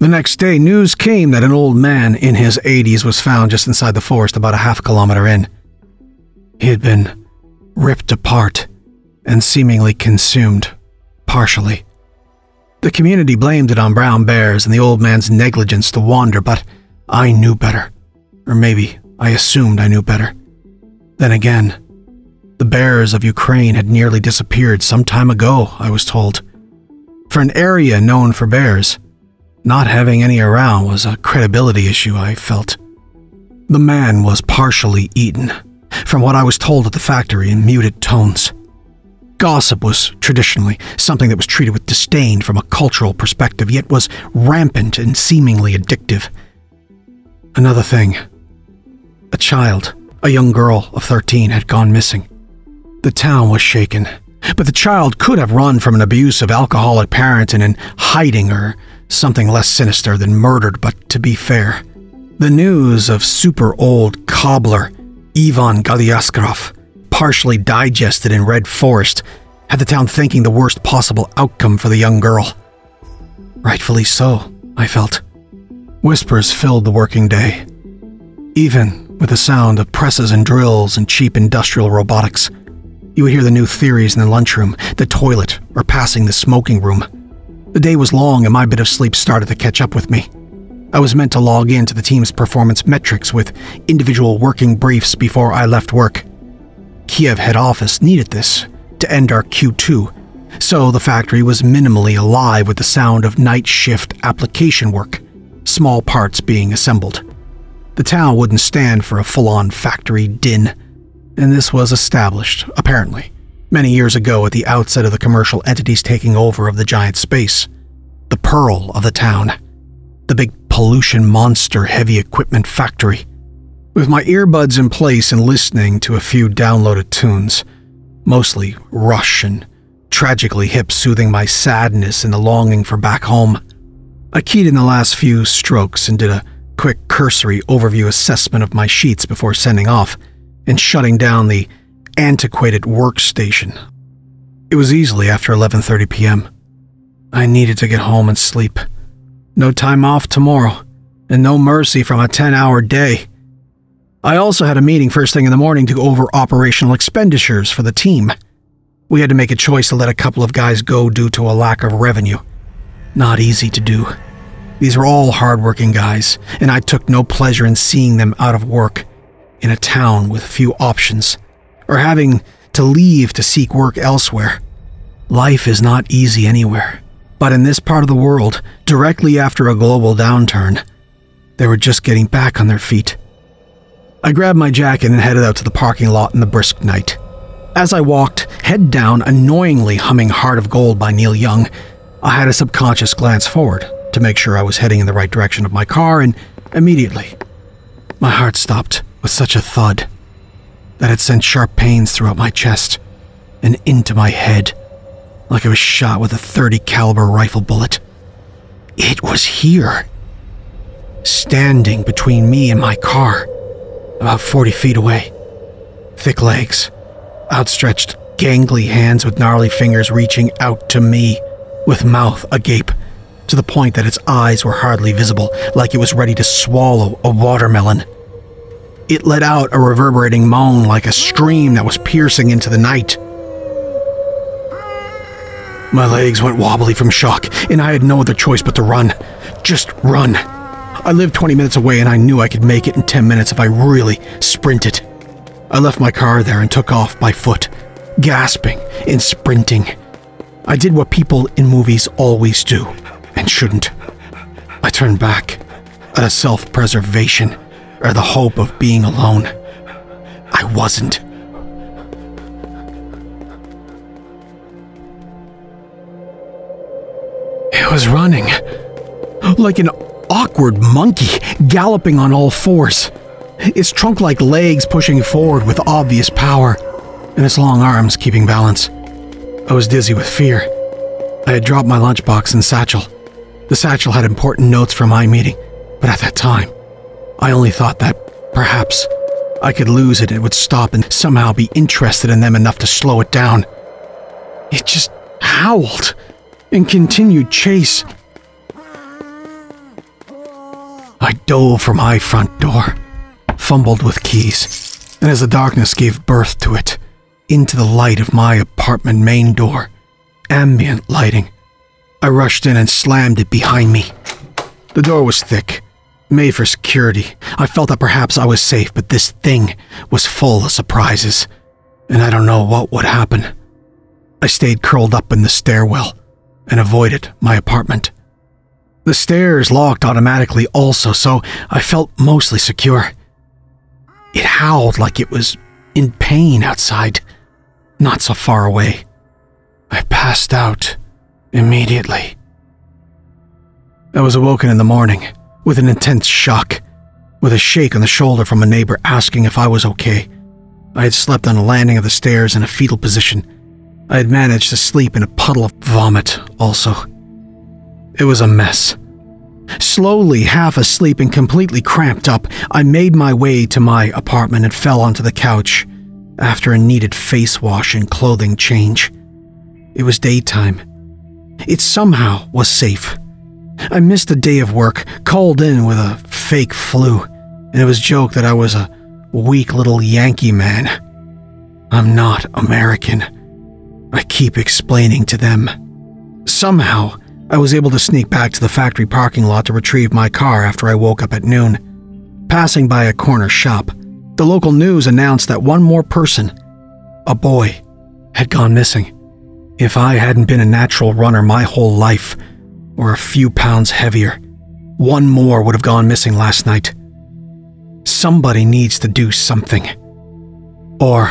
The next day, news came that an old man in his 80s was found just inside the forest about a half-kilometer in. He had been ripped apart and seemingly consumed, partially. The community blamed it on brown bears and the old man's negligence to wander, but I knew better. Or maybe I assumed I knew better. Then again, the bears of Ukraine had nearly disappeared some time ago, I was told. For an area known for bears, not having any around was a credibility issue, I felt. The man was partially eaten, from what I was told at the factory in muted tones. Gossip was traditionally something that was treated with disdain from a cultural perspective, yet was rampant and seemingly addictive. Another thing. A child, a young girl of 13, had gone missing. The town was shaken, but the child could have run from an abusive alcoholic parent and in hiding or something less sinister than murdered, but to be fair, the news of super old cobbler Ivan Galyaskarov, partially digested in Red Forest, had the town thinking the worst possible outcome for the young girl. Rightfully so, I felt. Whispers filled the working day. Even with the sound of presses and drills and cheap industrial robotics, you would hear the new theories in the lunchroom, the toilet, or passing the smoking room. The day was long and my bit of sleep started to catch up with me. I was meant to log in to the team's performance metrics with individual working briefs before I left work. Kiev head office needed this to end our Q2, so the factory was minimally alive with the sound of night shift application work, small parts being assembled. The town wouldn't stand for a full-on factory din, and this was established, apparently, many years ago at the outset of the commercial entities taking over of the giant space, the pearl of the town, the big pollution monster heavy equipment factory. With my earbuds in place and listening to a few downloaded tunes, mostly Rush and tragically hip soothing my sadness and the longing for back home, I keyed in the last few strokes and did a quick cursory overview assessment of my sheets before sending off and shutting down the antiquated workstation. It was easily after 11:30 p.m. I needed to get home and sleep. No time off tomorrow, and no mercy from a 10-hour day. I also had a meeting first thing in the morning to go over operational expenditures for the team. We had to make a choice to let a couple of guys go due to a lack of revenue. Not easy to do. These were all hardworking guys, and I took no pleasure in seeing them out of work, in a town with few options, or having to leave to seek work elsewhere. Life is not easy anywhere, but in this part of the world, directly after a global downturn, they were just getting back on their feet. I grabbed my jacket and headed out to the parking lot in the brisk night. As I walked, head down, annoyingly humming Heart of Gold by Neil Young, I had a subconscious glance forward to make sure I was heading in the right direction of my car, and immediately, my heart stopped with such a thud that it sent sharp pains throughout my chest and into my head, like I was shot with a .30 caliber rifle bullet. It was here, standing between me and my car, about 40 feet away. Thick legs, outstretched, gangly hands with gnarly fingers reaching out to me, with mouth agape, to the point that its eyes were hardly visible, like it was ready to swallow a watermelon. It let out a reverberating moan like a scream that was piercing into the night. My legs went wobbly from shock, and I had no other choice but to run. Just run. I lived 20 minutes away, and I knew I could make it in 10 minutes if I really sprinted. I left my car there and took off by foot, gasping and sprinting. I did what people in movies always do, and shouldn't. I turned back, out of self-preservation, or the hope of being alone. I wasn't. It was running, like an awkward monkey galloping on all fours, its trunk-like legs pushing forward with obvious power, and its long arms keeping balance. I was dizzy with fear. I had dropped my lunchbox and satchel. The satchel had important notes from my meeting, but at that time, I only thought that, perhaps, I could lose it and it would stop and somehow be interested in them enough to slow it down. It just howled and continued chase. dove for my front door, fumbled with keys, and as the darkness gave birth to it, into the light of my apartment main door, ambient lighting, I rushed in and slammed it behind me. The door was thick, made for security. I felt that perhaps I was safe, but this thing was full of surprises, and I don't know what would happen. I stayed curled up in the stairwell and avoided my apartment. The stairs locked automatically also, so I felt mostly secure. It howled like it was in pain outside, not so far away. I passed out immediately. I was awoken in the morning with an intense shock, with a shake on the shoulder from a neighbor asking if I was okay. I had slept on the landing of the stairs in a fetal position. I had managed to sleep in a puddle of vomit also. It was a mess. Slowly, half asleep and completely cramped up, I made my way to my apartment and fell onto the couch after a needed face wash and clothing change. It was daytime. It somehow was safe. I missed a day of work, called in with a fake flu, and it was joked that I was a weak little Yankee man. I'm not American, I keep explaining to them. Somehow, I was able to sneak back to the factory parking lot to retrieve my car after I woke up at noon. Passing by a corner shop, the local news announced that one more person, a boy, had gone missing. If I hadn't been a natural runner my whole life, or a few pounds heavier, one more would have gone missing last night. Somebody needs to do something. Or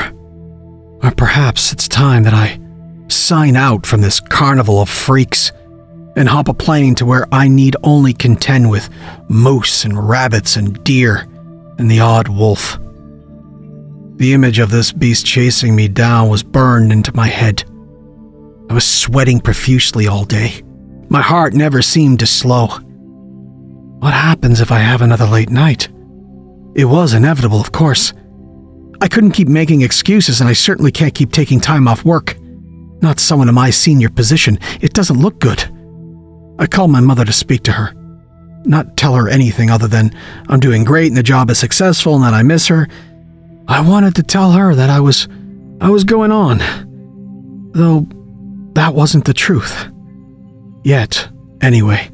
perhaps it's time that I sign out from this carnival of freaks and hop a plane to where I need only contend with moose and rabbits and deer and the odd wolf. The image of this beast chasing me down was burned into my head. I was sweating profusely all day. My heart never seemed to slow. What happens if I have another late night? It was inevitable, of course. I couldn't keep making excuses, and I certainly can't keep taking time off work. Not someone in my senior position. It doesn't look good. I called my mother to speak to her. Not tell her anything other than I'm doing great and the job is successful and that I miss her. I wanted to tell her that I was going on. Though that wasn't the truth. Yet, anyway.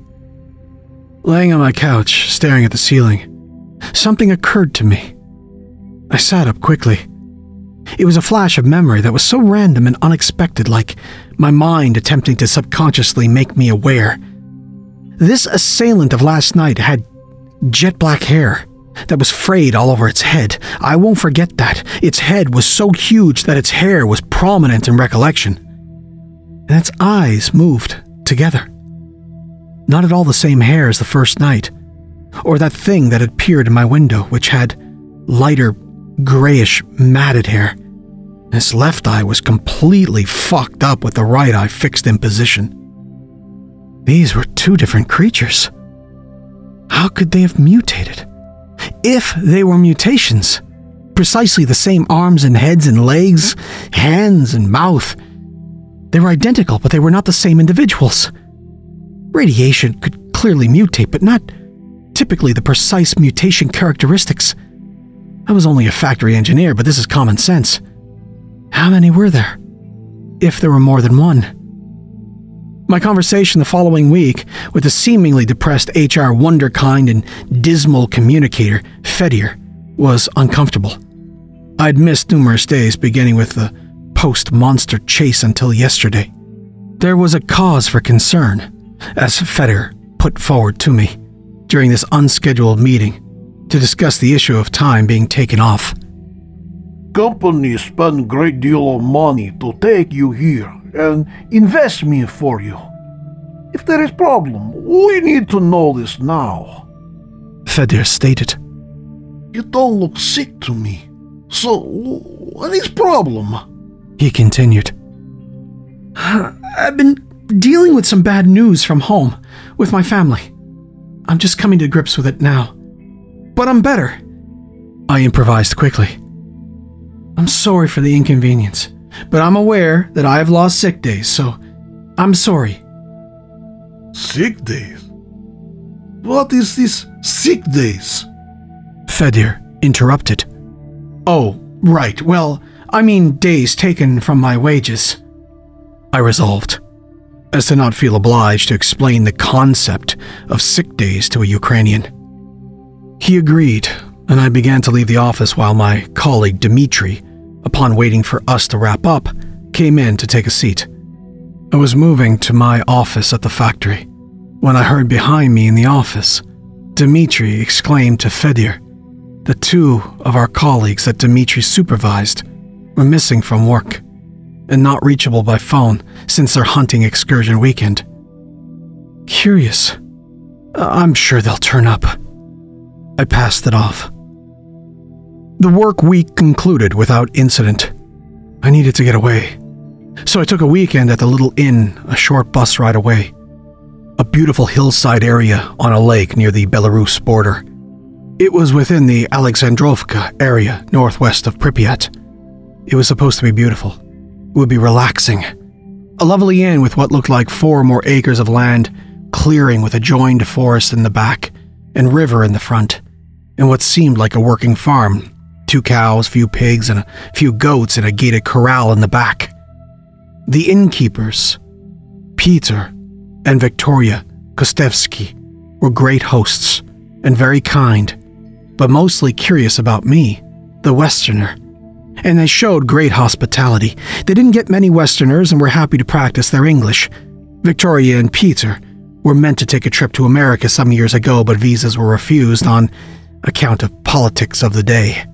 Laying on my couch, staring at the ceiling, something occurred to me. I sat up quickly. It was a flash of memory that was so random and unexpected, like my mind attempting to subconsciously make me aware. This assailant of last night had jet black hair that was frayed all over its head. I won't forget that. Its head was so huge that its hair was prominent in recollection. And its eyes moved together. Not at all the same hair as the first night, or that thing that had peered in my window, which had lighter, grayish, matted hair. Its left eye was completely fucked up with the right eye fixed in position. These were two different creatures. How could they have mutated? If they were mutations, precisely the same arms and heads and legs, hands and mouth. They were identical, but they were not the same individuals. Radiation could clearly mutate, but not typically the precise mutation characteristics. I was only a factory engineer, but this is common sense. How many were there? If there were more than one. My conversation the following week with the seemingly depressed HR wonderkind and dismal communicator, Fedier, was uncomfortable. I'd missed numerous days, beginning with the post-monster chase until yesterday. There was a cause for concern, as Fedier put forward to me during this unscheduled meeting to discuss the issue of time being taken off. Companies spend great deal of money to take you here and invest me for you. If there is problem, we need to know this now. Fedier stated. You don't look sick to me. So, what is problem? He continued. I've been dealing with some bad news from home with my family. I'm just coming to grips with it now. But I'm better. I improvised quickly. I'm sorry for the inconvenience, but I'm aware that I have lost sick days, so I'm sorry. Sick days? What is this sick days? Fedor interrupted. Oh, right, well, I mean days taken from my wages. I resolved, as to not feel obliged to explain the concept of sick days to a Ukrainian. He agreed, and I began to leave the office while my colleague Dmitri, upon waiting for us to wrap up, came in to take a seat. I was moving to my office at the factory when I heard behind me in the office, Dmitri exclaimed to Fedor that two of our colleagues that Dmitri supervised were missing from work and not reachable by phone since their hunting excursion weekend. Curious. I'm sure they'll turn up. I passed it off. The work week concluded without incident. I needed to get away, so I took a weekend at the little inn a short bus ride away. A beautiful hillside area on a lake near the Belarus border. It was within the Alexandrovka area northwest of Pripyat. It was supposed to be beautiful. It would be relaxing. A lovely inn with what looked like 4 more acres of land, clearing with a joined forest in the back and river in the front, and what seemed like a working farm. 2 cows, few pigs, and a few goats in a gated corral in the back. The innkeepers, Piotr and Victoria Kostevsky, were great hosts and very kind, but mostly curious about me, the Westerner, and they showed great hospitality. They didn't get many Westerners and were happy to practice their English. Victoria and Piotr were meant to take a trip to America some years ago, but visas were refused on account of politics of the day,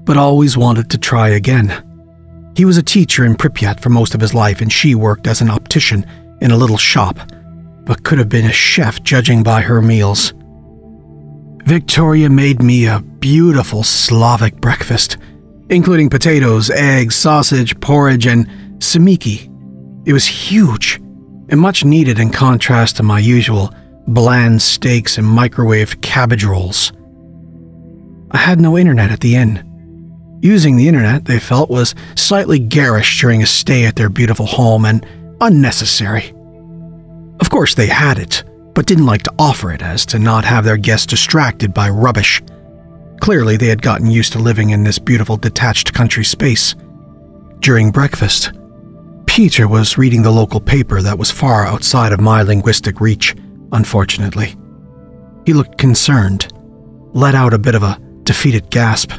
but always wanted to try again. He was a teacher in Pripyat for most of his life, and she worked as an optician in a little shop, but could have been a chef judging by her meals. Victoria made me a beautiful Slavic breakfast, including potatoes, eggs, sausage, porridge, and samiki. It was huge and much needed in contrast to my usual bland steaks and microwave cabbage rolls. I had no internet at the inn. Using the internet, they felt, was slightly garish during a stay at their beautiful home and unnecessary. Of course, they had it, but didn't like to offer it as to not have their guests distracted by rubbish. Clearly, they had gotten used to living in this beautiful detached country space. During breakfast, Peter was reading the local paper that was far outside of my linguistic reach, unfortunately. He looked concerned, let out a bit of a defeated gasp.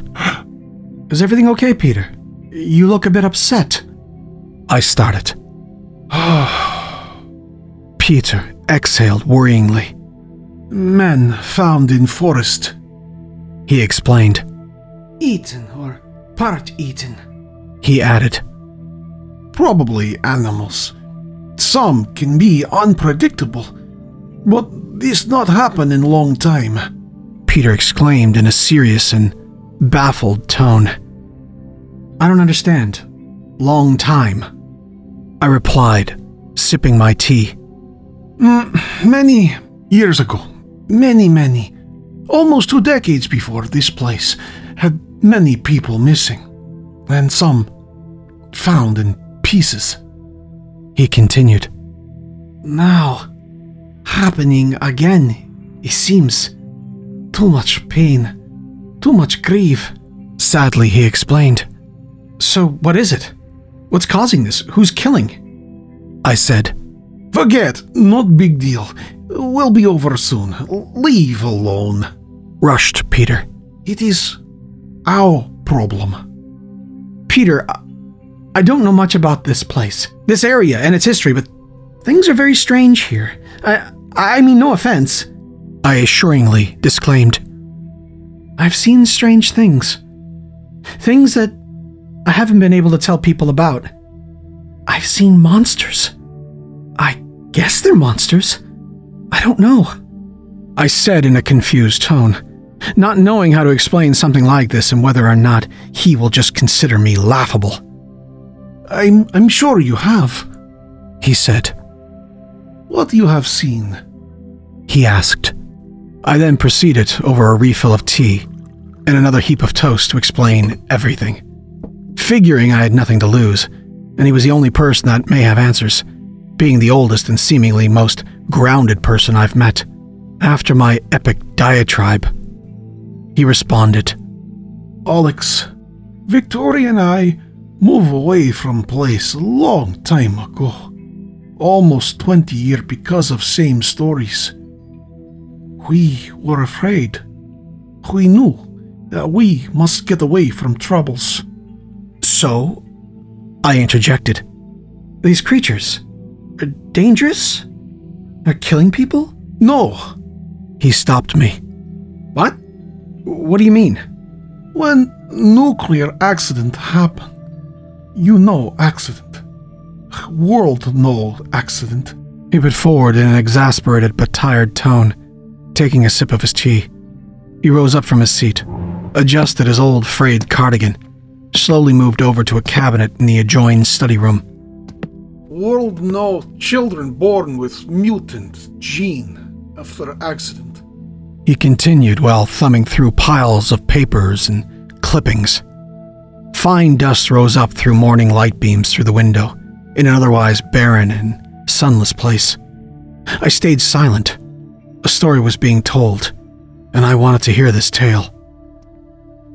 Is everything okay, Peter? You look a bit upset. I started. Peter exhaled worryingly. Men found in forest. He explained. Eaten or part eaten. He added. Probably animals. Some can be unpredictable, but this not happen in long time. Peter exclaimed in a serious and baffled tone. I don't understand. Long time. I replied, sipping my tea. Many years ago. Many. Almost 2 decades before, this place had many people missing, and some found in pieces. He continued. Now, happening again, it seems. Too much pain, too much grief. Sadly, he explained. So, what is it? What's causing this? Who's killing? I said. Forget, not big deal. We'll be over soon. Leave alone. Rushed Peter. It is our problem. Peter, I don't know much about this place, this area and its history, but things are very strange here. I mean, no offense. I assuringly disclaimed. I've seen strange things. Things that I haven't been able to tell people about. I've seen monsters. I guess they're monsters. I don't know. I said in a confused tone, not knowing how to explain something like this and whether or not he will just consider me laughable. I'm sure you have, he said. What you have seen? He asked. I then proceeded over a refill of tea and another heap of toast to explain everything, figuring I had nothing to lose, and he was the only person that may have answers, being the oldest and seemingly most grounded person I've met. After my epic diatribe, he responded, Alex, Victoria and I moved away from place a long time ago. Almost 20 years because of same stories. We were afraid. We knew that we must get away from troubles. So, I interjected, these creatures are dangerous? They're killing people? No. He stopped me. What? What do you mean? When nuclear accident happened, you know accident. World know accident. He put forward in an exasperated but tired tone, taking a sip of his tea. He rose up from his seat, adjusted his old frayed cardigan, slowly moved over to a cabinet in the adjoining study room. World know children born with mutant gene after accident. He continued while thumbing through piles of papers and clippings. Fine dust rose up through morning light beams through the window in an otherwise barren and sunless place. I stayed silent. A story was being told, and I wanted to hear this tale.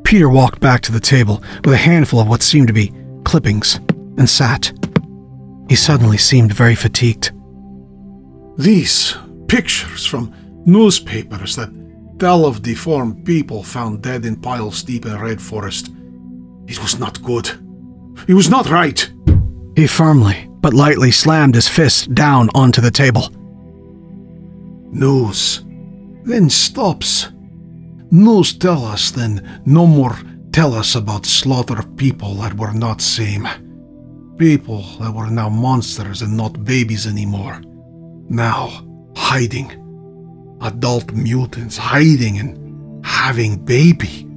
Peter walked back to the table with a handful of what seemed to be clippings and sat. He suddenly seemed very fatigued. These pictures from newspapers that tell of deformed people found dead in piles deep in Red Forest. It was not good. It was not right. He firmly but lightly slammed his fist down onto the table. News, then stops. News tell us, then no more tell us about slaughter of people that were not same. People that were now monsters and not babies anymore. Now, hiding. Adult mutants hiding and having baby.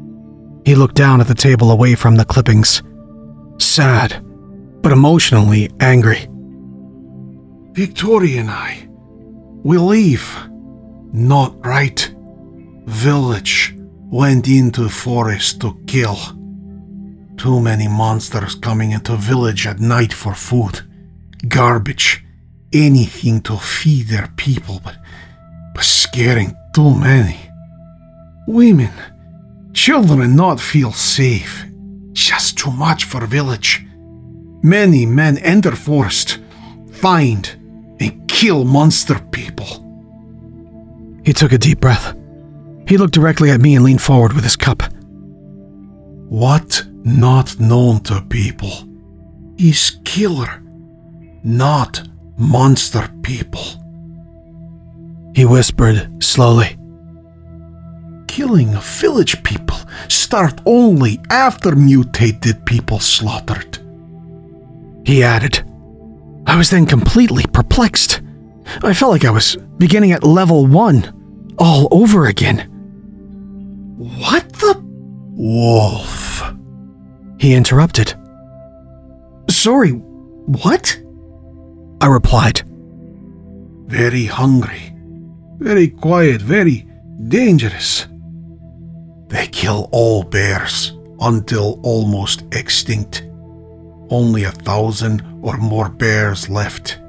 He looked down at the table away from the clippings. Sad, but emotionally angry. Victoria and I, we leave. Not right. Village went into forest to kill. Too many monsters coming into village at night for food. Garbage. Anything to feed their people, but scaring too many. Women, children not feel safe. Just too much for village. Many men enter forest, find and kill monster people. He took a deep breath. He looked directly at me and leaned forward with his cup. What not known to people is killer, not monster people. He whispered slowly. Killing of village people start only after mutated people slaughtered. He added. I was then completely perplexed. I felt like I was beginning at level 1, all over again. What the? Wolf. He interrupted. Sorry, what? I replied. Very hungry, very quiet, very dangerous. They kill all bears until almost extinct. Only 1,000 or more bears left.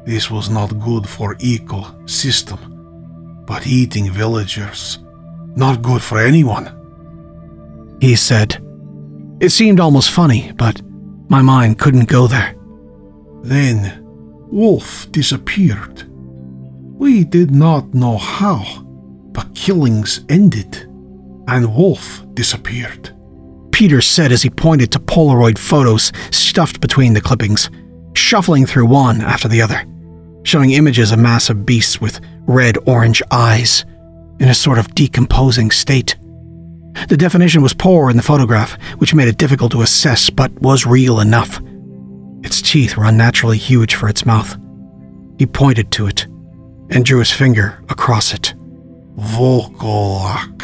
This was not good for ecosystem, but eating villagers, not good for anyone. He said. It seemed almost funny, but my mind couldn't go there. Then Wolf disappeared. We did not know how, but killings ended, and Wolf disappeared. Peter said as he pointed to Polaroid photos stuffed between the clippings, shuffling through one after the other, showing images of massive beasts with red-orange eyes in a sort of decomposing state. The definition was poor in the photograph, which made it difficult to assess but was real enough. Its teeth were unnaturally huge for its mouth. He pointed to it and drew his finger across it. Volkolak,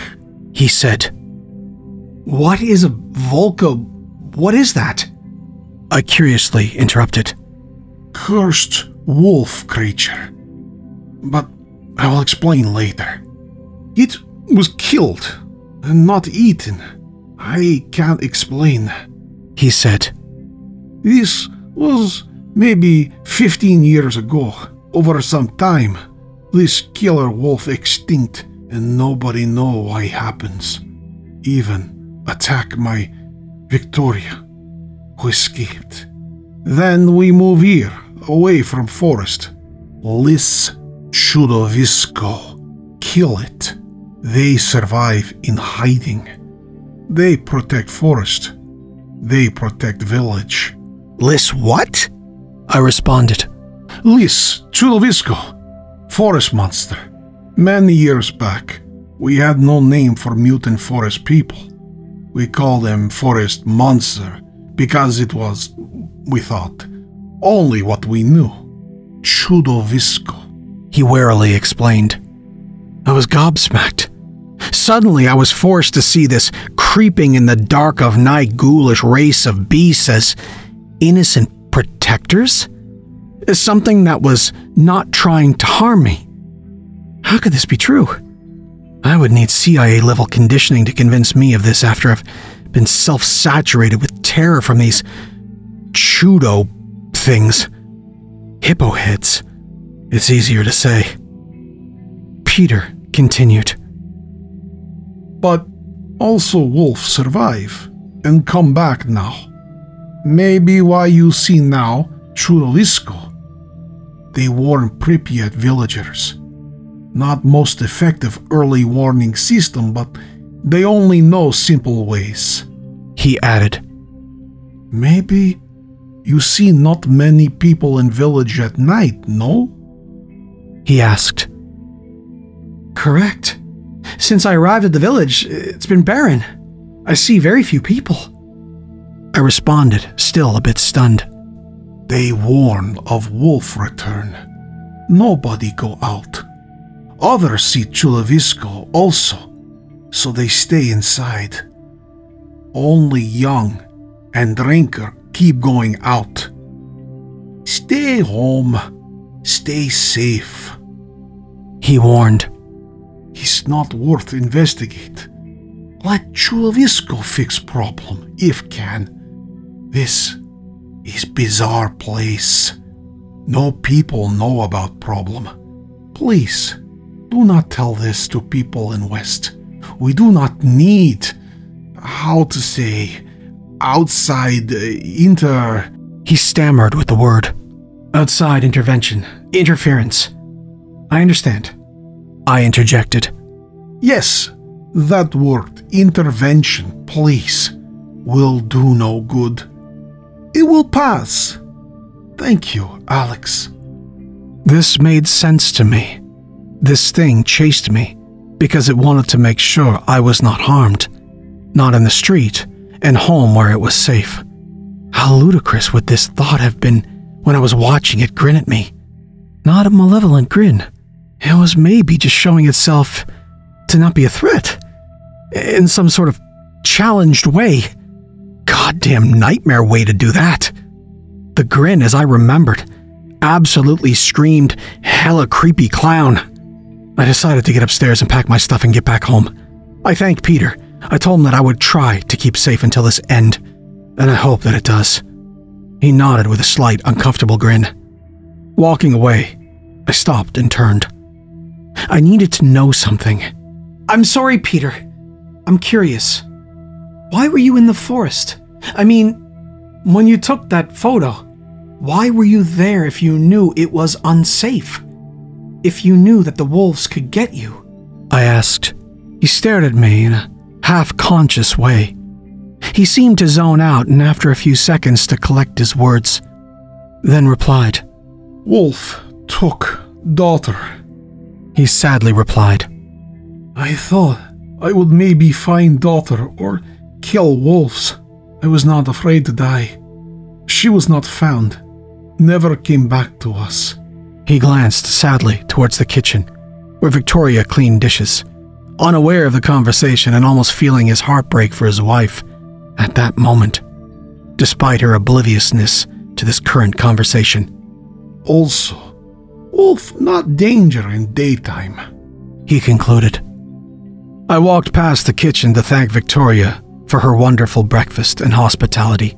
he said. What is a Volko? What is that? I curiously interrupted. Cursed wolf creature. But I will explain later. It was killed and not eaten. I can't explain, he said. This was maybe 15 years ago, over some time. This killer wolf extinct and nobody know why happens. Even attack my Victoria, who escaped. Then we move here, away from forest. Lis Chudovisko, kill it. They survive in hiding. They protect forest. They protect village. Lis what? I responded. Lis Chudovisko, forest monster. Many years back, we had no name for mutant forest people. We called them forest monster because it was, we thought, only what we knew. Chudovisko, he warily explained. I was gobsmacked. Suddenly I was forced to see this creeping in the dark of night ghoulish race of beasts as innocent protectors? As something that was not trying to harm me. How could this be true? I would need CIA-level conditioning to convince me of this after I've been self-saturated with terror from these Chudo things. Hippo heads. It's easier to say. Peter continued. But also wolves survive and come back now. Maybe why you see now Chudovisko. They warn Pripyat villagers. Not most effective early warning system, but they only know simple ways. He added. Maybe you see not many people in village at night, no? He asked. Correct. Since I arrived at the village, it's been barren. I see very few people. I responded, still a bit stunned. They warn of wolf return. Nobody go out. Others see Chudovisko also, so they stay inside. Only young and drinker keep going out. Stay home. Stay safe. He warned. It's not worth investigate. Let Chudovisko fix problem, if can. This is bizarre place. No people know about problem. Please, do not tell this to people in West. We do not need, how to say, outside He stammered with the word. Outside intervention. Interference. I understand. I interjected. Yes, that word, intervention, please, will do no good. It will pass. Thank you, Alex. This made sense to me. This thing chased me because it wanted to make sure I was not harmed, not in the street, and home where it was safe. How ludicrous would this thought have been when I was watching it grin at me? Not a malevolent grin. It was maybe just showing itself to not be a threat, in some sort of challenged way. Goddamn nightmare way to do that. The grin, as I remembered, absolutely screamed, hella creepy clown. I decided to get upstairs and pack my stuff and get back home. I thanked Peter. I told him that I would try to keep safe until this end, and I hope that it does. He nodded with a slight, uncomfortable grin. Walking away, I stopped and turned. I needed to know something. I'm sorry, Peter. I'm curious. Why were you in the forest? I mean, when you took that photo, why were you there if you knew it was unsafe? If you knew that the wolves could get you? I asked. He stared at me in a half-conscious way. He seemed to zone out and after a few seconds to collect his words, then replied. Wolf took daughter. He sadly replied. I thought I would maybe find daughter or kill wolves. I was not afraid to die. She was not found. Never came back to us. He glanced sadly towards the kitchen, where Victoria cleaned dishes, unaware of the conversation and almost feeling his heartbreak for his wife at that moment, despite her obliviousness to this current conversation. Also, wolf not danger in daytime, he concluded. I walked past the kitchen to thank Victoria for her wonderful breakfast and hospitality.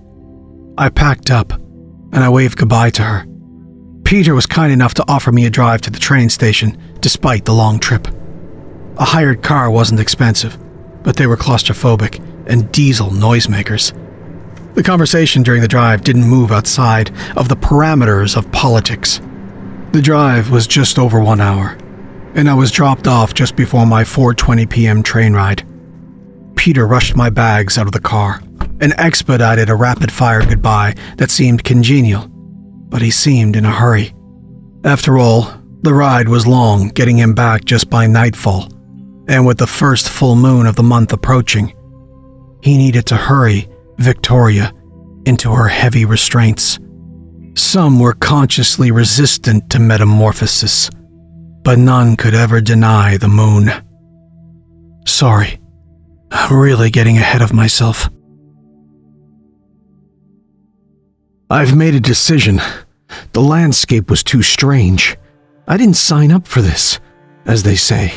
I packed up and I waved goodbye to her. Peter was kind enough to offer me a drive to the train station, despite the long trip. A hired car wasn't expensive, but they were claustrophobic and diesel noisemakers. The conversation during the drive didn't move outside of the parameters of politics. The drive was just over 1 hour, and I was dropped off just before my 4:20 p.m. train ride. Peter rushed my bags out of the car and expedited a rapid-fire goodbye that seemed congenial, but he seemed in a hurry. After all, the ride was long, getting him back just by nightfall, and with the first full moon of the month approaching, he needed to hurry Victoria into her heavy restraints. Some were consciously resistant to metamorphosis, but none could ever deny the moon. Sorry, I'm really getting ahead of myself. I've made a decision. The landscape was too strange. I didn't sign up for this, as they say.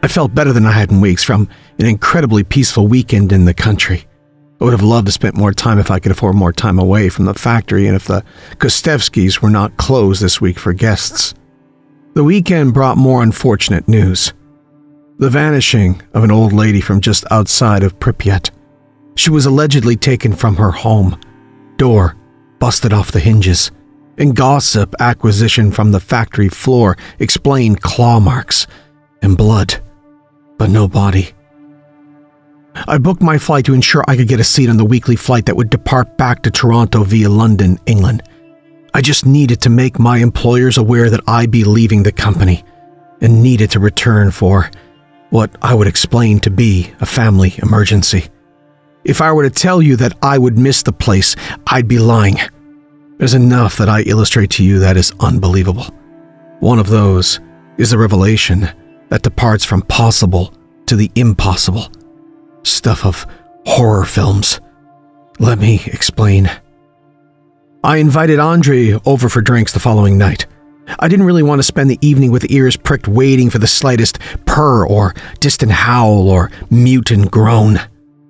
I felt better than I had in weeks from an incredibly peaceful weekend in the country. I would have loved to spend more time if I could afford more time away from the factory and if the Kostevskis were not closed this week for guests. The weekend brought more unfortunate news. The vanishing of an old lady from just outside of Pripyat. She was allegedly taken from her home, door busted off the hinges, and gossip acquisition from the factory floor explained claw marks and blood, but no body. I booked my flight to ensure I could get a seat on the weekly flight that would depart back to Toronto via London, England. I just needed to make my employers aware that I'd be leaving the company and needed to return for what I would explain to be a family emergency. If I were to tell you that I would miss the place, I'd be lying. There's enough that I illustrate to you that is unbelievable. One of those is the revelation that departs from possible to the impossible. Stuff of horror films. Let me explain. I invited Andre over for drinks the following night. I didn't really want to spend the evening with ears pricked waiting for the slightest purr or distant howl or mutant groan.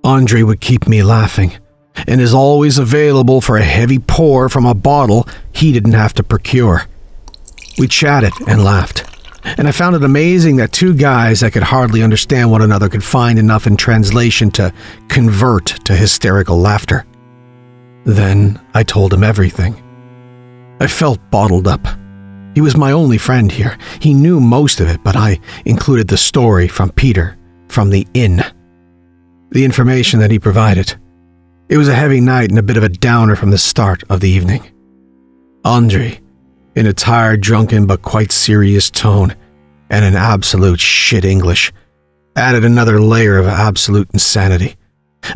Andre would keep me laughing, and is always available for a heavy pour from a bottle he didn't have to procure. We chatted and laughed, and I found it amazing that two guys that could hardly understand one another could find enough in translation to convert to hysterical laughter. Then I told him everything. I felt bottled up. He was my only friend here. He knew most of it, but I included the story from Peter, from the inn. The information that he provided. It was a heavy night and a bit of a downer from the start of the evening. Andre, in a tired, drunken, but quite serious tone, and in absolute shit English, added another layer of absolute insanity.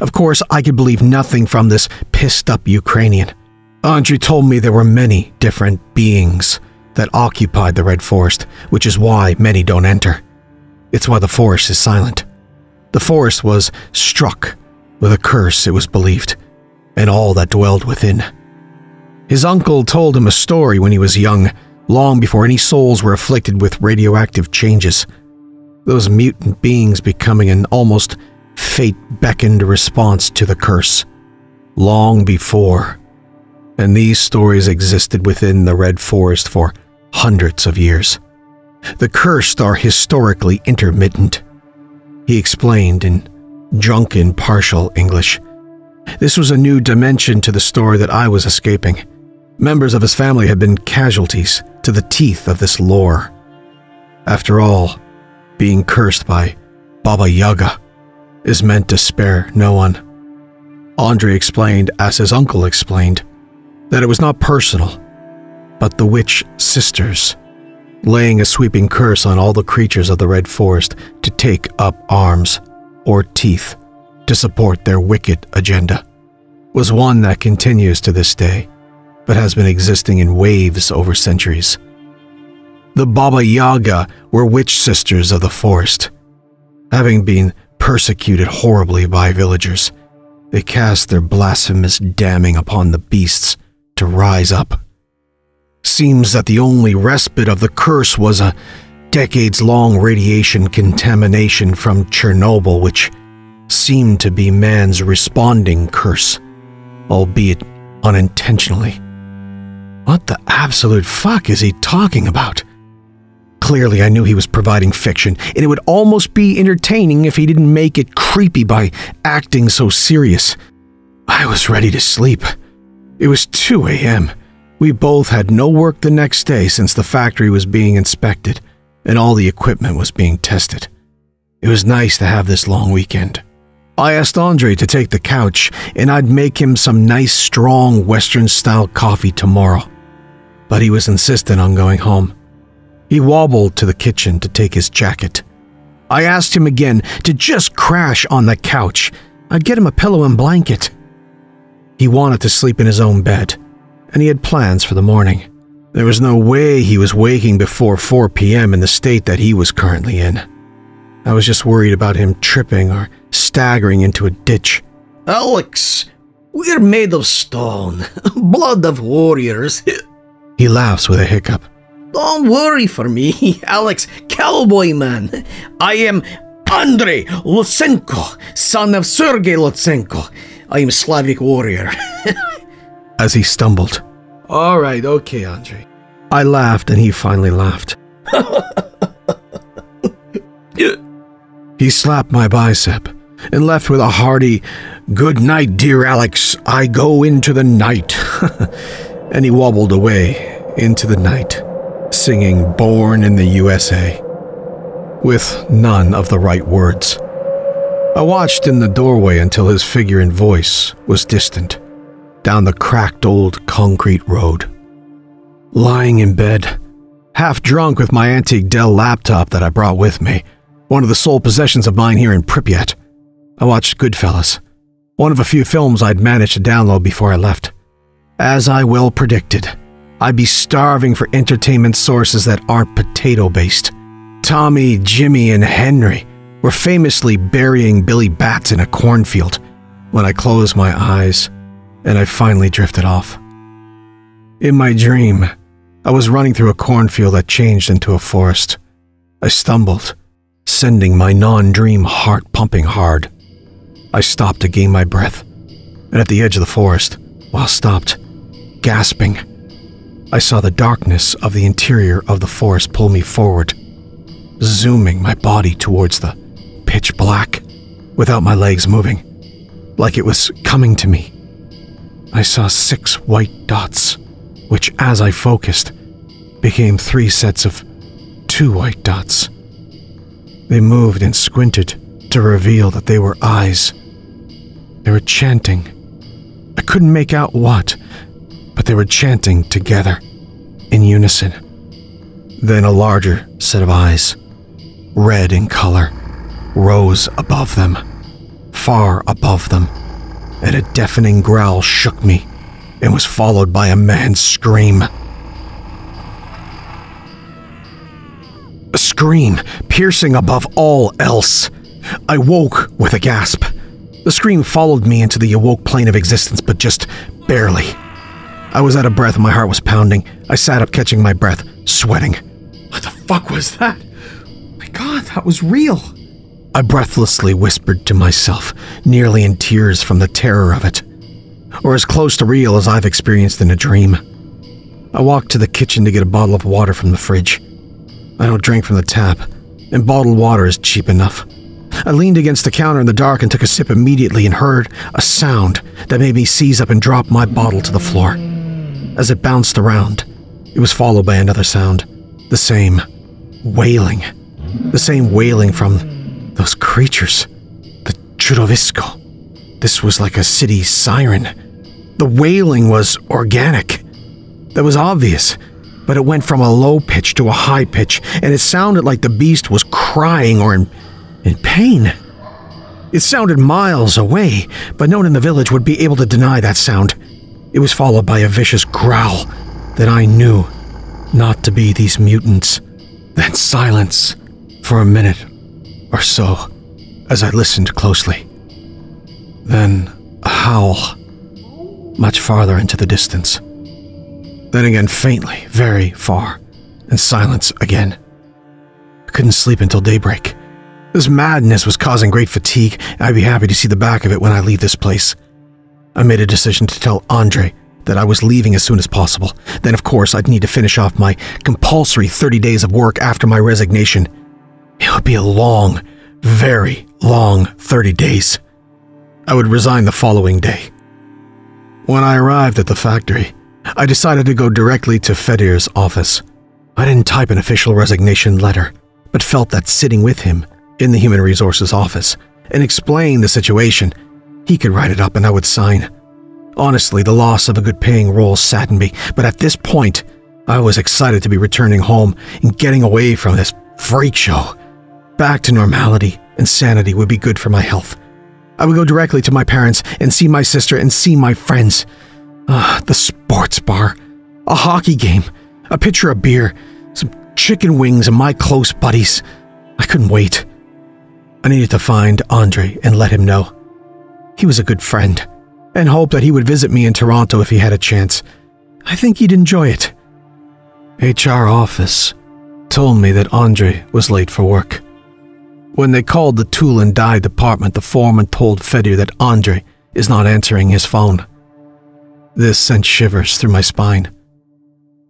Of course, I could believe nothing from this pissed-up Ukrainian. Andre told me there were many different beings that occupied the Red Forest, which is why many don't enter. It's why the forest is silent. The forest was struck with a curse, it was believed, and all that dwelled within. His uncle told him a story when he was young, long before any souls were afflicted with radioactive changes. Those mutant beings becoming an almost fate-beckoned response to the curse. Long before. And these stories existed within the Red Forest for hundreds of years. The cursed are historically intermittent, he explained in drunken, partial English. This was a new dimension to the story that I was escaping. Members of his family had been casualties to the teeth of this lore. After all, being cursed by Baba Yaga is meant to spare no one. Andre explained, as his uncle explained, that it was not personal, but the witch sisters, laying a sweeping curse on all the creatures of the Red Forest to take up arms or teeth to support their wicked agenda, was one that continues to this day, but has been existing in waves over centuries. The Baba Yaga were witch sisters of the forest. Having been persecuted horribly by villagers, they cast their blasphemous damning upon the beasts to rise up. Seems that the only respite of the curse was a decades-long radiation contamination from Chernobyl, which seemed to be man's responding curse, albeit unintentionally. What the absolute fuck is he talking about? Clearly, I knew he was providing fiction, and it would almost be entertaining if he didn't make it creepy by acting so serious. I was ready to sleep. It was 2 a.m. We both had no work the next day since the factory was being inspected and all the equipment was being tested. It was nice to have this long weekend. I asked Andre to take the couch and I'd make him some nice strong Western-style coffee tomorrow. But he was insistent on going home. He wobbled to the kitchen to take his jacket. I asked him again to just crash on the couch. I'd get him a pillow and blanket. He wanted to sleep in his own bed, and he had plans for the morning. There was no way he was waking before 4 p.m. in the state that he was currently in. I was just worried about him tripping or staggering into a ditch. Alex, we're made of stone, blood of warriors. He laughs with a hiccup. Don't worry for me, Alex, cowboy man. I am Andrei Lutsenko, son of Sergei Lutsenko. I am a Slavic warrior. As he stumbled. All right, okay, Andre. I laughed and he finally laughed. He slapped my bicep and left with a hearty, "Good night, dear Alex. I go into the night." And he wobbled away into the night, singing Born in the USA, with none of the right words. I watched in the doorway until his figure and voice was distant, down the cracked old concrete road. Lying in bed, half drunk with my antique Dell laptop that I brought with me, one of the sole possessions of mine here in Pripyat, I watched Goodfellas, one of a few films I'd managed to download before I left. As I well predicted, I'd be starving for entertainment sources that aren't potato-based. Tommy, Jimmy, and Henry were famously burying Billy Bats in a cornfield when I closed my eyes and I finally drifted off. In my dream, I was running through a cornfield that changed into a forest. I stumbled, sending my non-dream heart pumping hard. I stopped to gain my breath, and at the edge of the forest, while stopped, gasping, I saw the darkness of the interior of the forest pull me forward, zooming my body towards the pitch black, without my legs moving, like it was coming to me. I saw 6 white dots, which, as I focused, became 3 sets of 2 white dots. They moved and squinted to reveal that they were eyes. They were chanting. I couldn't make out what, but they were chanting together, in unison. Then a larger set of eyes, red in color, rose above them, far above them, and a deafening growl shook me and was followed by a man's scream. A scream, piercing above all else. I woke with a gasp. The scream followed me into the awoke plane of existence, but just barely. I was out of breath and my heart was pounding. I sat up, catching my breath, sweating. What the fuck was that? My God, that was real. I breathlessly whispered to myself, nearly in tears from the terror of it. Or as close to real as I've experienced in a dream. I walked to the kitchen to get a bottle of water from the fridge. I don't drink from the tap, and bottled water is cheap enough. I leaned against the counter in the dark and took a sip immediately and heard a sound that made me seize up and drop my bottle to the floor. As it bounced around, it was followed by another sound. The same wailing. The same wailing from those creatures. The Chudovisko. This was like a city siren. The wailing was organic. That was obvious, but it went from a low pitch to a high pitch, and it sounded like the beast was crying or in pain. It sounded miles away, but no one in the village would be able to deny that sound. It was followed by a vicious growl that I knew not to be these mutants. Then silence for a minute or so as I listened closely. Then a howl, much farther into the distance. Then again faintly, very far, and silence again. I couldn't sleep until daybreak. This madness was causing great fatigue, and I'd be happy to see the back of it when I leave this place. I made a decision to tell Andre that I was leaving as soon as possible. Then, of course, I'd need to finish off my compulsory 30 days of work after my resignation. It would be a long, very long 30 days. I would resign the following day. When I arrived at the factory, I decided to go directly to Fedor's office. I didn't type an official resignation letter, but felt that sitting with him in the Human Resources office and explaining the situation, he could write it up and I would sign. Honestly, the loss of a good-paying role saddened me, but at this point, I was excited to be returning home and getting away from this freak show. Back to normality and sanity would be good for my health. I would go directly to my parents and see my sister and see my friends. The sports bar, a hockey game, a pitcher of beer, some chicken wings and my close buddies. I couldn't wait. I needed to find Andre and let him know. He was a good friend, and hoped that he would visit me in Toronto if he had a chance. I think he'd enjoy it. HR office told me that Andre was late for work. When they called the tool and die department, the foreman told Fedor that Andre is not answering his phone. This sent shivers through my spine.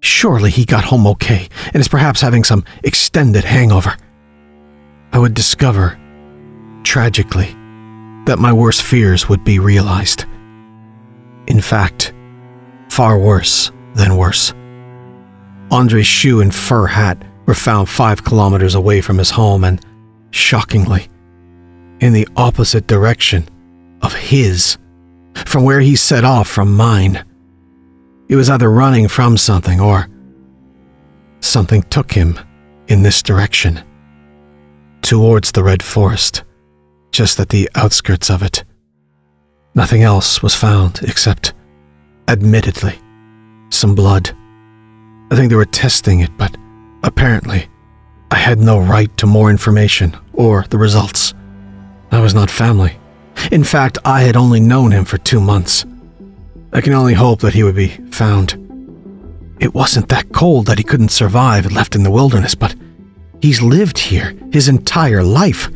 Surely he got home okay and is perhaps having some extended hangover. I would discover, tragically, that my worst fears would be realized. In fact, far worse than worse. Andre's shoe and fur hat were found 5 kilometers away from his home and, shockingly, in the opposite direction of his, from where he set off from mine. He was either running from something or something took him in this direction, towards the Red Forest, just at the outskirts of it. Nothing else was found except, admittedly, some blood. I think they were testing it, but apparently I had no right to more information or the results. I was not family. In fact, I had only known him for 2 months. I can only hope that he would be found. It wasn't that cold that he couldn't survive and left in the wilderness, but he's lived here his entire life.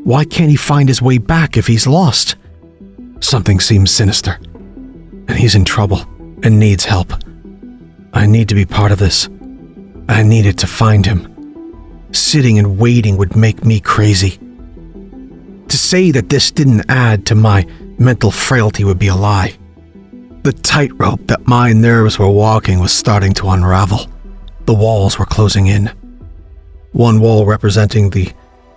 Why can't he find his way back if he's lost? Something seems sinister, and he's in trouble and needs help. I need to be part of this. I needed to find him. Sitting and waiting would make me crazy. To say that this didn't add to my mental frailty would be a lie. The tightrope that my nerves were walking was starting to unravel. The walls were closing in. One wall representing the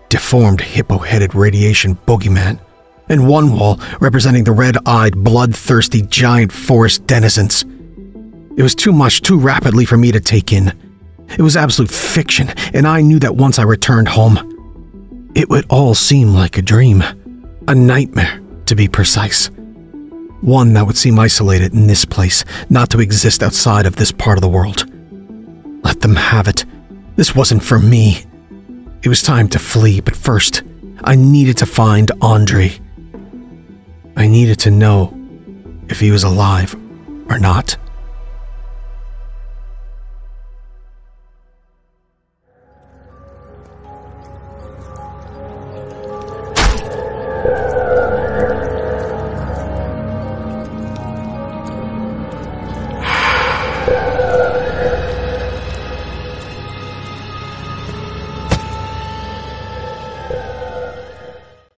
deformed hippo-headed radiation boogeyman, and one wall representing the red-eyed, bloodthirsty giant forest denizens. It was too much, too rapidly for me to take in. It was absolute fiction, and I knew that once I returned home, it would all seem like a dream, a nightmare, to be precise. One that would seem isolated in this place, not to exist outside of this part of the world. Let them have it. This wasn't for me. It was time to flee, but first, I needed to find Andre. I needed to know if he was alive or not.